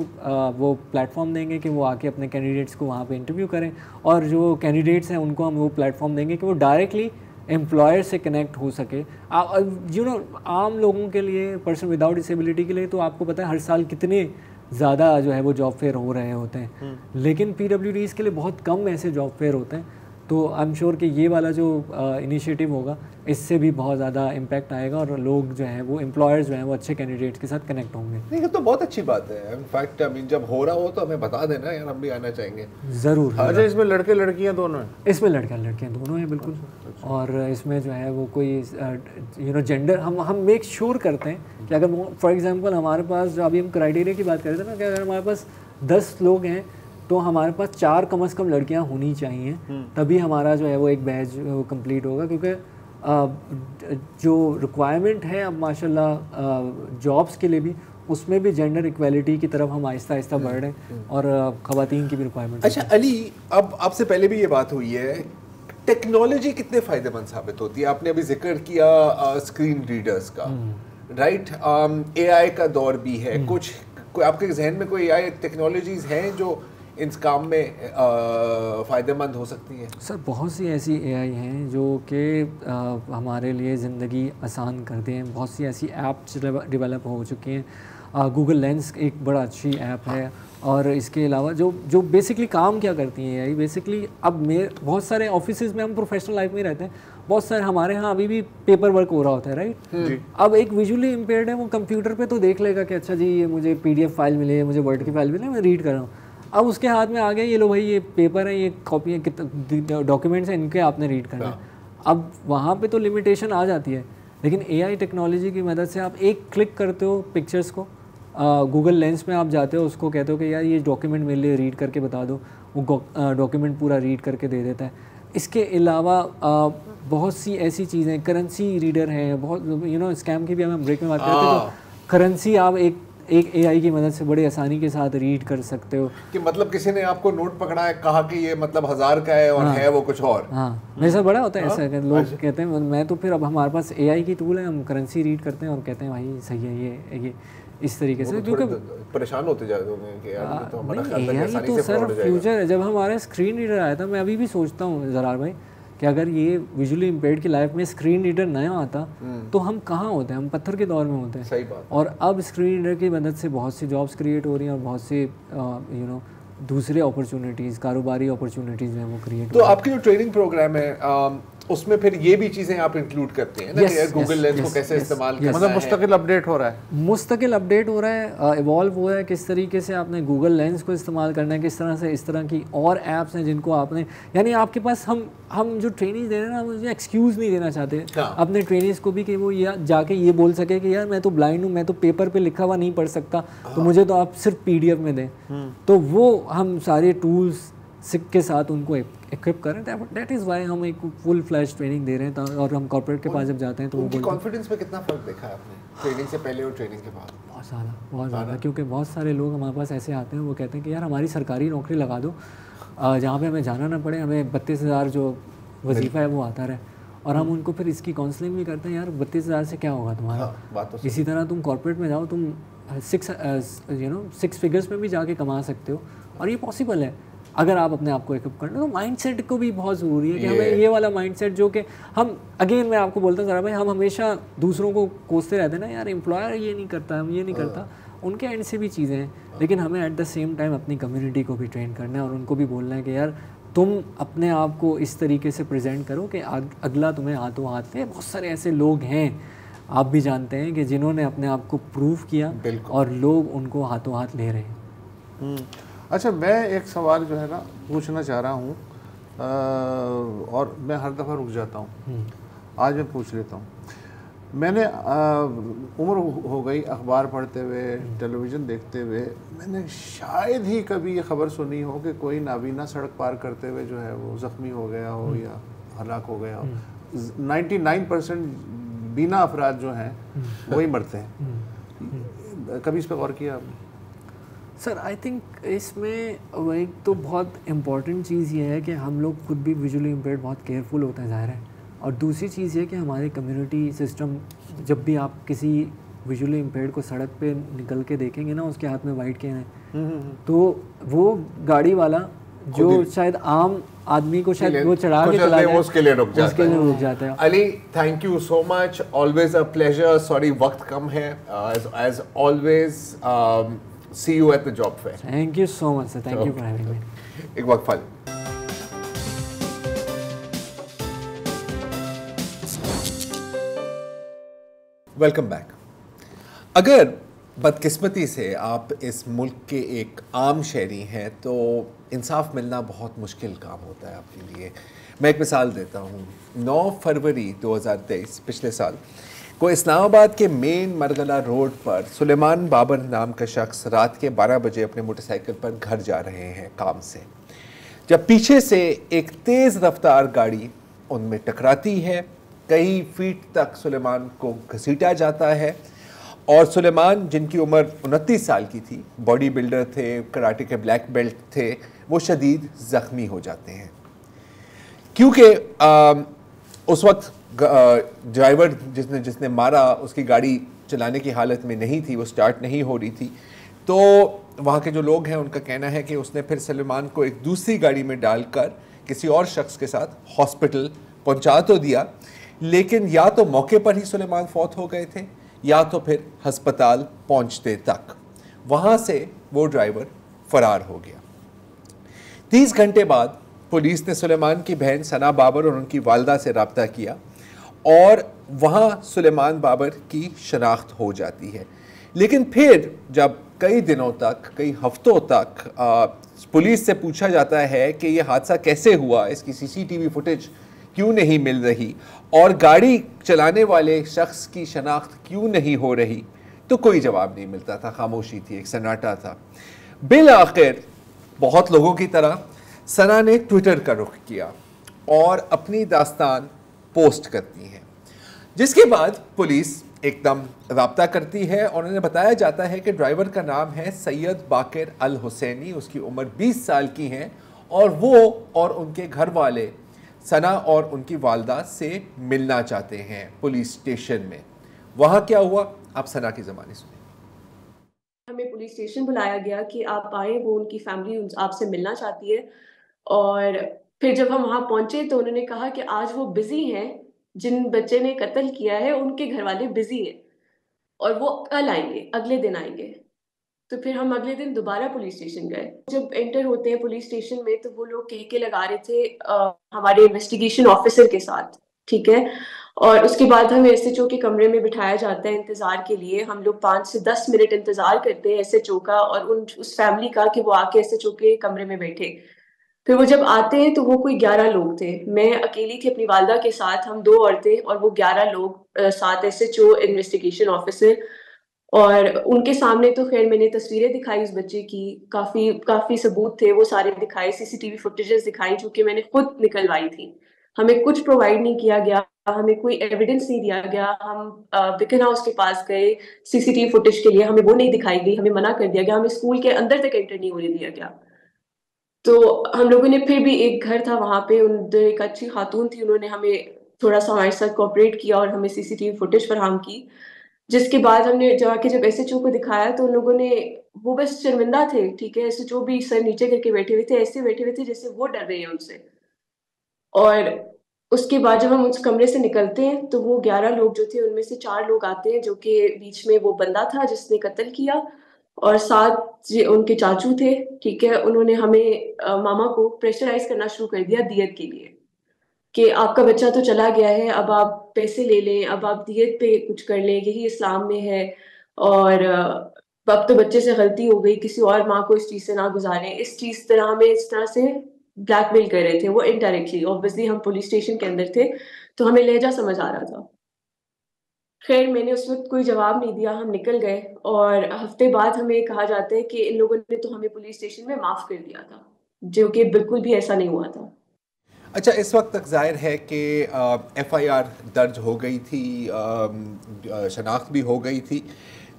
वो प्लेटफॉर्म देंगे कि वो आके अपने कैंडिडेट्स को वहाँ पे इंटरव्यू करें, और जो कैंडिडेट्स हैं उनको हम वो प्लेटफॉर्म देंगे कि वो डायरेक्टली एम्प्लॉयर से कनेक्ट हो सके। आम लोगों के लिए, पर्सन विदाउट डिसेबिलिटी के लिए तो आपको पता है हर साल कितने ज़्यादा जो है वो जॉब फेयर हो रहे होते हैं, लेकिन PWDs के लिए बहुत कम ऐसे जॉब फेयर होते हैं। तो आई एम श्योर कि ये वाला जो इनिशिएटिव होगा इससे भी बहुत ज़्यादा इम्पैक्ट आएगा और लोग जो हैं वो एम्प्लॉयर्स जो हैं वो अच्छे कैंडिडेट्स के साथ कनेक्ट होंगे। नहीं, ये तो बहुत अच्छी बात है। इनफैक्ट आई मीन जब हो रहा हो तो हमें बता देना यार, हम भी आना चाहेंगे ज़रूर। अच्छा, इसमें लड़के लड़कियां दोनों हैं? इसमें लड़कियां दोनों हैं बिल्कुल। और इसमें जो है वो कोई जेंडर हम मेक श्योर करते हैं कि अगर फॉर एग्जांपल हमारे पास, अभी हम क्राइटेरिया की बात कर रहे थे ना, कि अगर हमारे पास 10 लोग हैं तो हमारे पास 4 कम से कम लड़कियां होनी चाहिए, तभी हमारा जो है वो एक बैच वो कंप्लीट होगा। क्योंकि जो रिक्वायरमेंट है अब माशाल्लाह जॉब्स के लिए भी, उसमें भी जेंडर इक्वालिटी की तरफ हम आहिस्ता आहिस्ता बढ़ रहे हैं और ख़वातीन की भी रिक्वायरमेंट। अच्छा अली, अब आपसे पहले भी ये बात हुई है, टेक्नोलॉजी कितने फ़ायदेमंद साबित होती है? आपने अभी जिक्र किया स्क्रीन रीडर्स का, राइट? AI का दौर भी है। कुछ आपके जहन में कोई AI टेक्नोलॉजीज़ हैं जो इस काम में फ़ायदेमंद हो सकती हैं? सर बहुत सी ऐसी AI हैं जो कि हमारे लिए ज़िंदगी आसान कर दें। बहुत सी ऐसी ऐप्स डेवलप हो चुकी हैं। गूगल लेंस एक बड़ा अच्छी ऐप है। और इसके अलावा जो बेसिकली काम क्या करती हैं AI बेसिकली, अब बहुत सारे ऑफिसेज में हम प्रोफेशनल लाइफ में रहते हैं, बहुत सारे हमारे यहाँ अभी भी पेपर वर्क हो रहा होता है, राइट? अब एक विजुअली इम्पेयर्ड है, वो कंप्यूटर पे तो देख लेगा कि अच्छा जी ये मुझे PDF फाइल मिले, मुझे वर्ड की फाइल मिले, मैं रीड कर रहा हूँ। अब उसके हाथ में आ गया, ये लो भाई ये पेपर है, ये कॉपी है, डॉक्यूमेंट्स हैं, इनके आपने रीड करना है। अब वहाँ पे तो लिमिटेशन आ जाती है, लेकिन AI टेक्नोलॉजी की मदद से आप एक क्लिक करते हो पिक्चर्स को, गूगल लेंस में आप जाते हो, उसको कहते हो कि यार ये डॉक्यूमेंट मेरे लिए रीड करके बता दो, वो डॉक्यूमेंट पूरा रीड करके दे देता है। इसके अलावा बहुत सी ऐसी चीज़ें, करेंसी रीडर हैं, बहुत स्कैम की भी हम ब्रेक में बात करते हैं, तो करेंसी आप एक AI की मदद से बड़ी आसानी के साथ रीड कर सकते हो। कि मतलब किसी ने आपको नोट पकड़ा है, कहा कि ये मतलब 1000 का है और है वो कुछ और। हाँ, मेरे साथ बड़ा होता है ऐसा, लोग कहते हैं मैं तो फिर अब हमारे पास AI की टूल है, हम करेंसी रीड करते हैं और कहते हैं भाई सही है ये इस तरीके से। क्योंकि परेशान होते जा रहे हैं कि यार तो हमारा ख्याल था कि आसानी तो से सर फ्यूचर है। जब हमारा स्क्रीन रीडर आया था, मैं अभी भी सोचता हूँ ज़रार भाई कि अगर ये विजुअली इम्पेयर्ड की लाइफ में स्क्रीन रीडर नया आता तो हम कहाँ होते हैं, हम पत्थर के दौर में होते हैं। सही बात। और अब स्क्रीन रीडर की मदद से बहुत सी जॉब्स क्रिएट हो रही हैं और बहुत से दूसरे अपॉर्चुनिटीज़, कारोबारी अपॉर्चुनिटीज़ हैं वो क्रिएट। तो आपकी जो ट्रेनिंग प्रोग्राम है उसमें फिर ये भी चीज़ें आप इंक्लूड करते हैं ना, कि यार गूगल लेंस को कैसे इस्तेमाल करना है? मतलब मुस्तकिल अपडेट हो रहा है, मुस्तकिल अपडेट हो रहा है, इवॉल्व हो रहा है, किस तरीके से आपने गूगल लेंस को इस्तेमाल करना है, किस तरह से इस तरह की और ऐप्स हैं जिनको आपने, यानी आपके पास हम जो ट्रेनिंग दे रहे हैं ना, मुझे एक्सक्यूज़ नहीं देना चाहते अपने ट्रेनिंग्स को भी कि वो जाके ये बोल सके कि यार मैं तो ब्लाइंड हूँ, मैं तो पेपर पे लिखा हुआ नहीं पढ़ सकता, तो मुझे तो आप सिर्फ PDF में दें। तो वो हम सारे टूल्स के साथ उनको इक्विप करें। दैट इज़ वाई हम एक फुल फ्लैश ट्रेनिंग दे रहे हैं। और हम कॉर्पोरेट के पास जब जाते हैं तो उनकी कॉन्फिडेंस में कितना फ़र्क देखा है आपने ट्रेनिंग से पहले और ट्रेनिंग के बाद? बहुत ज़्यादा, क्योंकि बहुत सारे लोग हमारे पास ऐसे आते हैं, वो कहते हैं कि यार हमारी सरकारी नौकरी लगा दो जहाँ पे हमें जाना ना पड़े, हमें 32,000 जो वजीफ़ा है वो आता रहे। और हम उनको फिर इसकी काउंसलिंग भी करते हैं, यार 32,000 से क्या होगा तुम्हारा, इसी तरह तुम कॉर्पोरेट में जाओ, तुम 6 फिगर्स में भी जाके कमा सकते हो और ये पॉसिबल है अगर आप अपने आप को इक्विप कर लो। तो माइंडसेट को भी बहुत ज़रूरी है कि हमें ये वाला माइंडसेट जो कि हम, अगेन मैं आपको बोलता हूँ ज़रा भाई, हम हमेशा दूसरों को कोसते रहते हैं ना, यार एम्प्लॉयर ये नहीं करता, हम ये नहीं करता, उनके एंड से भी चीज़ें हैं, लेकिन हमें एट द सेम टाइम अपनी कम्युनिटी को भी ट्रेन करना है और उनको भी बोलना है कि यार तुम अपने आप को इस तरीके से प्रेजेंट करो कि अगला तुम्हें हाथों हाथ ले। बहुत सारे ऐसे लोग हैं, आप भी जानते हैं, कि जिन्होंने अपने आप को प्रूव किया और लोग उनको हाथों हाथ ले रहे हैं। अच्छा, मैं एक सवाल जो है ना पूछना चाह रहा हूँ और मैं हर दफ़ा रुक जाता हूँ, आज मैं पूछ लेता हूँ। मैंने उम्र हो गई अखबार पढ़ते हुए, टेलीविज़न देखते हुए, मैंने शायद ही कभी ये ख़बर सुनी हो कि कोई नाबीना सड़क पार करते हुए जो है वो ज़ख्मी हो गया हो या हलाक हो गया हो। 99% बीना अफराद जो हैं वही मरते हैं। कभी इस पर गौर किया आपने? सर आई थिंक इसमें एक तो बहुत इम्पॉर्टेंट चीज़ ये है कि हम लोग खुद भी विजुअली इम्पेयर्ड बहुत केयरफुल होते हैं, ज़ाहिर है। और दूसरी चीज़ ये कि हमारे कम्युनिटी सिस्टम, जब भी आप किसी विजुअली इम्पेयर्ड को सड़क पे निकल के देखेंगे ना, उसके हाथ में वाइट कैन है, तो वो गाड़ी वाला जो शायद आम आदमी को शायद वो चढ़ा के चला जाए, उसके लिए रुक जाता है। Ali, thank you so much, always a pleasure. Sorry वक्त कम है, as always see you at the job fair. Thank you so much sir, thank you for having me. एक वक्त फाल वेलकम बैक। अगर बदकिस्मती से आप इस मुल्क के एक आम शहरी हैं तो इंसाफ मिलना बहुत मुश्किल काम होता है आपके लिए। मैं एक मिसाल देता हूँ। 9 फरवरी 2023 पिछले साल को इस्लामाबाद के मेन मरगला रोड पर सुलेमान बाबर नाम का शख्स रात के 12 बजे अपने मोटरसाइकिल पर घर जा रहे हैं काम से, जब पीछे से एक तेज़ रफ्तार गाड़ी उनमें टकराती है। कई फीट तक सुलेमान को घसीटा जाता है और सुलेमान, जिनकी उम्र 29 साल की थी, बॉडी बिल्डर थे, कराटे के ब्लैक बेल्ट थे, वो शदीद ज़ख्मी हो जाते हैं। क्योंकि उस वक्त ड्राइवर जिसने मारा उसकी गाड़ी चलाने की हालत में नहीं थी, वो स्टार्ट नहीं हो रही थी, तो वहाँ के जो लोग हैं उनका कहना है कि उसने फिर सुलेमान को एक दूसरी गाड़ी में डालकर किसी और शख्स के साथ हॉस्पिटल पहुँचा तो दिया, लेकिन या तो मौके पर ही सुलेमान फौत हो गए थे या तो फिर हस्पताल पहुंचते तक वहां से वो ड्राइवर फरार हो गया। 30 घंटे बाद पुलिस ने सुलेमान की बहन सना बाबर और उनकी वालदा से रब्ता किया और वहां सुलेमान बाबर की शनाख्त हो जाती है। लेकिन फिर जब कई दिनों तक, कई हफ्तों तक पुलिस से पूछा जाता है कि ये हादसा कैसे हुआ, इसकी सीसीटीवी फुटेज क्यों नहीं मिल रही और गाड़ी चलाने वाले शख्स की शनाख्त क्यों नहीं हो रही, तो कोई जवाब नहीं मिलता था। खामोशी थी, एक सन्नाटा था। बिल आखिर बहुत लोगों की तरह सना ने ट्विटर का रुख किया और अपनी दास्तान पोस्ट करती है, जिसके बाद पुलिस एकदम राब्ता करती है और उन्हें बताया जाता है कि ड्राइवर का नाम है सैयद बाकिर अल हुसैनी, उसकी उम्र 20 साल की है और वो और उनके घर वाले सना और उनकी वालदा से मिलना चाहते हैं पुलिस स्टेशन में। वहाँ क्या हुआ, आप सना की ज़बानी सुनिए। हमें पुलिस स्टेशन बुलाया गया कि आप आए, वो उनकी फैमिली आपसे मिलना चाहती है। और फिर जब हम वहाँ पहुँचे तो उन्होंने कहा कि आज वो बिज़ी हैं, जिन बच्चे ने कत्ल किया है उनके घर वाले बिज़ी हैं और वो कल आएंगे, अगले दिन आएंगे। तो फिर हम अगले दिन दोबारा पुलिस स्टेशन गए। जब एंटर होते हैं पुलिस स्टेशन में तो वो लोग कह के लगा रहे थे हमारे इन्वेस्टिगेशन ऑफिसर के साथ, ठीक है। और उसके बाद हमें एसएचओ के कमरे में बिठाया जाता है इंतज़ार के लिए। हम लोग 5 से 10 मिनट इंतज़ार करते हैं एसएचओ का और उस फैमिली का कि वो आके एसएचओ के कमरे में बैठे। फिर वो जब आते हैं तो वो कोई 11 लोग थे। मैं अकेली थी अपनी वालदा के साथ, हम 2 औरतें और वो 11 लोग, 7 एसएचओ, इन्वेस्टिगेशन ऑफिसर। और उनके सामने तो खैर मैंने तस्वीरें दिखाई उस बच्चे की, काफ़ी सबूत थे, वो सारे दिखाए, सीसीटीवी फुटेजेस दिखाई जो कि मैंने खुद निकलवाई थी। हमें कुछ प्रोवाइड नहीं किया गया, हमें कोई एविडेंस नहीं दिया गया। हम बिकन हाउस के पास गए सीसीटीवी फुटेज के लिए, हमें वो नहीं दिखाई गई, हमें मना कर दिया गया, हमें स्कूल के अंदर तक एंटर नहीं होने दिया गया। तो हम लोगों ने फिर भी, एक घर था वहाँ पे, उधर एक अच्छी खातून थी, उन्होंने हमें थोड़ा सा हमारे साथ कोऑपरेट किया और हमें सीसीटीवी फुटेज फराहम की। जिसके बाद हमने जाके जब एसएचओ को दिखाया तो उन लोगों ने, वो बस शर्मिंदा थे, ठीक है। एसएचओ भी सर नीचे करके बैठे हुए थे, ऐसे बैठे हुए थे जैसे वो डर रहे हैं उनसे। और उसके बाद जब हम उस कमरे से निकलते हैं तो वो 11 लोग जो थे उनमें से 4 लोग आते हैं, जो कि बीच में वो बंदा था जिसने कत्ल किया और 7 उनके चाचू थे, ठीक है। उन्होंने हमें, मामा को प्रेशराइज करना शुरू कर दिया दियत के लिए कि आपका बच्चा तो चला गया है, अब आप पैसे ले लें, अब आप दियत पे कुछ कर लें, यही इस्लाम में है। और अब तो बच्चे से गलती हो गई, किसी और माँ को इस चीज़ से ना गुजारें, इस चीज़ तरह हमें इस तरह से ब्लैकमेल कर रहे थे वो इनडायरेक्टली। ऑब्वियसली हम पुलिस स्टेशन के अंदर थे तो हमें लहजा समझ आ रहा था। खैर मैंने उस वक्त कोई जवाब नहीं दिया, हम निकल गए। और हफ्ते बाद हमें कहा जाता है कि इन लोगों ने तो हमें पुलिस स्टेशन में माफ़ कर दिया था, जो कि बिल्कुल भी ऐसा नहीं हुआ था। अच्छा, इस वक्त तक जाहिर है कि एफआईआर दर्ज हो गई थी, शनाख्त भी हो गई थी,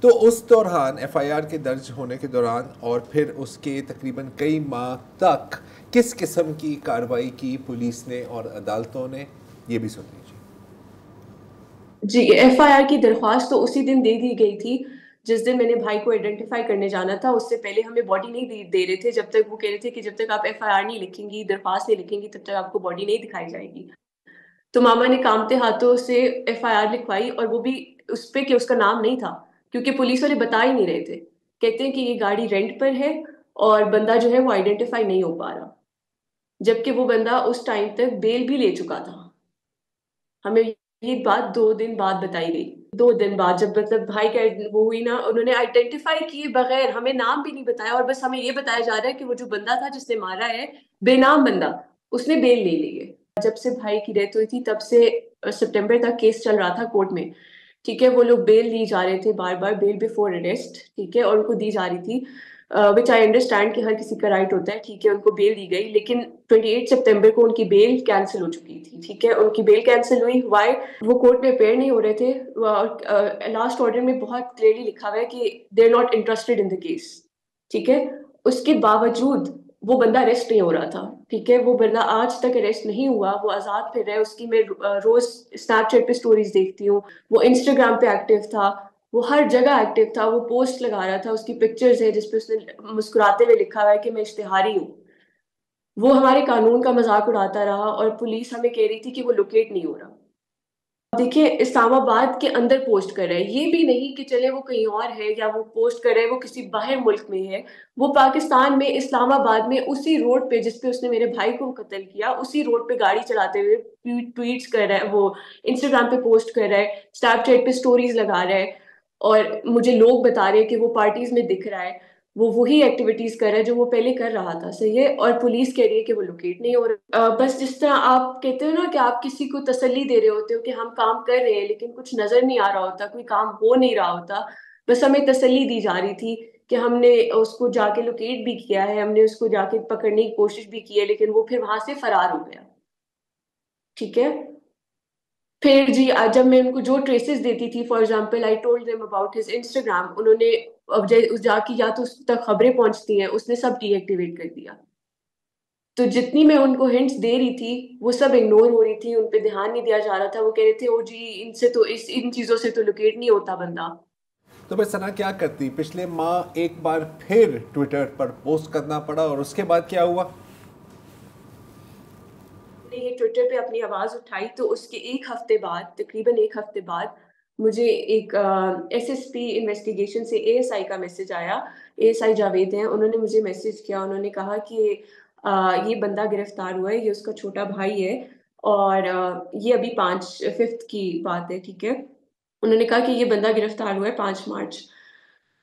तो उस दौरान एफआईआर के दर्ज होने के दौरान और फिर उसके तकरीबन कई माह तक किस किस्म की कार्रवाई की पुलिस ने और अदालतों ने, ये भी सुन लीजिए। जी, एफआईआर की दरख्वास्त तो उसी दिन दे दी गई थी जिस दिन मैंने भाई को आइडेंटिफाई करने जाना था उससे पहले हमें बॉडी नहीं दे रहे थे, जब तक वो कह रहे थे कि जब तक आप FIR नहीं लिखेंगी, दरख्वास्त नहीं लिखेंगी, तब तक आपको बॉडी नहीं दिखाई जाएगी। तो मामा ने कांपते हाथों से FIR लिखवाई, और वो भी उस पे कि उसका नाम नहीं था, क्योंकि पुलिस वाले बता ही नहीं रहे थे। कहते हैं कि ये गाड़ी रेंट पर है और बंदा जो है वो आइडेंटिफाई नहीं हो पा रहा, जबकि वो बंदा उस टाइम तक बेल भी ले चुका था। हमें ये बात 2 दिन बाद बताई गई। 2 दिन बाद जब मतलब भाई का वो हुई ना, उन्होंने आइडेंटिफाई किए बगैर हमें नाम भी नहीं बताया, और बस हमें ये बताया जा रहा है कि वो जो बंदा था जिसने मारा है, बेनाम बंदा, उसने बेल ले ली है। जब से भाई की डेथ हुई थी तब से सितंबर तक केस चल रहा था कोर्ट में, ठीक है। वो लोग बेल ली जा रहे थे बार बार, बेल बिफोर अरेस्ट, ठीक है, और उनको दी जा रही थी, विच आई अंडरस्टैंड कि हर किसी का राइट होता है, ठीक है। उनको बेल दी गई, लेकिन 28 सितंबर को उनकी बेल कैंसिल हो चुकी थी, ठीक है। उनकी बेल कैंसिल हुई, वाई? वो कोर्ट में अपेयर नहीं हो रहे थे। लास्ट ऑर्डर में बहुत क्लियरली लिखा हुआ है कि they are not interested in the case, ठीक है। उसके बावजूद वो बंदा अरेस्ट नहीं हो रहा था, ठीक है। वो बंदा आज तक अरेस्ट नहीं हुआ, वो आजाद फिर रहा है। उसकी मैं रोज स्नैपचैट पे स्टोरीज देखती हूँ, वो इंस्टाग्राम पे एक्टिव था, वो हर जगह एक्टिव था, वो पोस्ट लगा रहा था, उसकी पिक्चर्स है जिसपे उसने मुस्कुराते हुए लिखा हुआ है कि मैं इश्तिहारी हूँ। वो हमारे कानून का मजाक उड़ाता रहा, और पुलिस हमें कह रही थी कि वो लोकेट नहीं हो रहा। देखिए, इस्लामाबाद के अंदर पोस्ट कर रहा है, ये भी नहीं कि चले वो कहीं और है, या वो पोस्ट कर रहा है वो किसी बाहर मुल्क में है। वो पाकिस्तान में इस्लामाबाद में उसी रोड पे जिसपे उसने मेरे भाई को कत्ल किया, उसी रोड पे गाड़ी चलाते हुए ट्वीट्स कर रहा है, वो इंस्टाग्राम पे पोस्ट कर रहा है, स्नैपचैट पे स्टोरीज लगा रहा है, और मुझे लोग बता रहे हैं कि वो पार्टीज में दिख रहा है, वो वही एक्टिविटीज कर रहा है जो वो पहले कर रहा था, सही है। और पुलिस कह रही है कि वो लोकेट नहीं हो रहा। बस जिस तरह आप कहते हो ना कि आप किसी को तसल्ली दे रहे होते हो कि हम काम कर रहे हैं, लेकिन कुछ नजर नहीं आ रहा होता, कोई काम हो नहीं रहा होता, बस हमें तसल्ली दी जा रही थी कि हमने उसको जाके लोकेट भी किया है, हमने उसको जाके पकड़ने की कोशिश भी की है, लेकिन वो फिर वहां से फरार हो गया, ठीक है। फिर जी जब मैं उनको जो ट्रेसेस देती थी, for example I told them about his Instagram, उन्होंने अब उस जाके या तो उस तक खबरें पहुंचती हैं, उसने सब डीएक्टिवेट कर दिया। तो जितनी मैं उनको हिंट्स दे रही थी वो सब इग्नोर हो रही थी, उन पे ध्यान नहीं दिया जा रहा था। वो कह रहे थे ओ जी इनसे तो इन चीजों से तो लोकेट नहीं होता बंदा। तो फिर सना क्या करती? पिछले माह एक बार फिर ट्विटर पर पोस्ट करना पड़ा, और उसके बाद क्या हुआ? ये ट्विटर पे अपनी आवाज उठाई, तो उसके एक हफ्ते बाद, तकरीबन एक हफ्ते बाद, मुझे एक SSP इन्वेस्टिगेशन से ASI का मैसेज आया। ASI जावेद हैं, उन्होंने मुझे मैसेज किया, उन्होंने कहा कि ये बंदा गिरफ्तार हुआ है, ये उसका छोटा भाई है, और ये अभी 5/5 की बात है, ठीक है। उन्होंने कहा कि ये बंदा गिरफ्तार हुआ है 5 मार्च,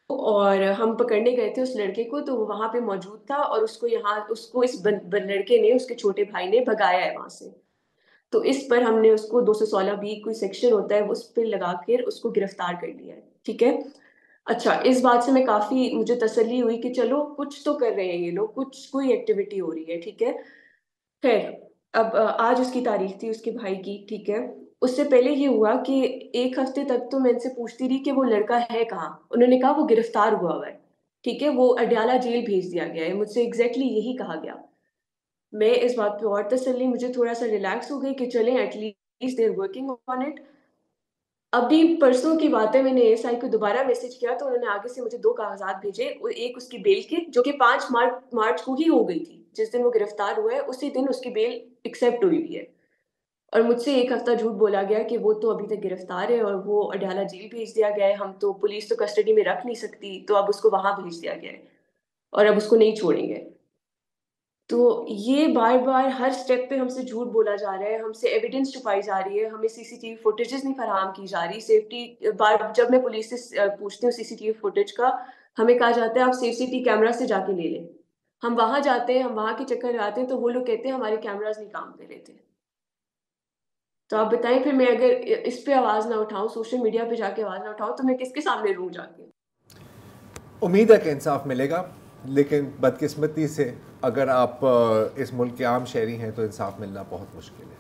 और हम पकड़ने गए थे उस लड़के को, तो वो वहां पे मौजूद था, और उसको इस लड़के ने, उसके छोटे भाई ने भगाया है वहां से। तो इस पर हमने उसको 216B कोई सेक्शन होता है उस पर लगा कर उसको गिरफ्तार कर लिया है, ठीक है। अच्छा, इस बात से मैं काफी मुझे तसल्ली हुई कि चलो कुछ तो कर रहे हैं ये लोग, कुछ कोई एक्टिविटी हो रही है, ठीक है। खैर, अब आज उसकी तारीख थी उसके भाई की, ठीक है। उससे पहले ये हुआ कि एक हफ्ते तक तो मैं इनसे पूछती रही कि वो लड़का है कहाँ। उन्होंने कहा वो गिरफ्तार हुआ है, ठीक है, वो अडयाला जेल भेज दिया गया है। मुझसे एग्जैक्टली यही कहा गया। मैं इस बात पे और तसल्ली, मुझे थोड़ा सा रिलैक्स हो गई कि चलें at least they are working on it. अभी परसों की बात है, मैंने ASI को दोबारा मैसेज किया, तो उन्होंने आगे से मुझे 2 कागजात भेजे। एक उसकी बेल के, जो कि 5 मार्च को ही हो गई थी, जिस दिन वो गिरफ्तार हुआ है उसी दिन उसकी बेल एक्सेप्ट हुई हुई है। और मुझसे एक हफ्ता झूठ बोला गया कि वो तो अभी तक गिरफ्तार है और वो अडयाला जेल भेज दिया गया है, हम तो पुलिस तो कस्टडी में रख नहीं सकती, तो अब उसको वहां भेज दिया गया है और अब उसको नहीं छोड़ेंगे। तो ये बार बार हर स्टेप पे हमसे झूठ बोला जा रहा है, हमसे एविडेंस छुपाई जा रही है, हमें CCTV फुटेजेस नहीं फराहम की जा रही। सेफ्टी बार जब मैं पुलिस से पूछती हूँ CCTV फुटेज का, हमें कहा जाता है आप CCTV कैमरा से जाके ले लें। हम वहां जाते हैं, हम वहां के चक्कर लगाते हैं, तो वो लोग कहते हैं हमारे कैमराज नहीं काम दे रहे थे। तो आप बताएं फिर मैं अगर इस पे आवाज ना उठाऊं, सोशल मीडिया पे जाके आवाज ना उठाऊं, तो मैं किसके सामने रहूं जाके? उम्मीद है कि इंसाफ मिलेगा, लेकिन बदकिस्मती से अगर आप इस मुल्क के आम शहरी हैं तो इंसाफ मिलना बहुत मुश्किल है।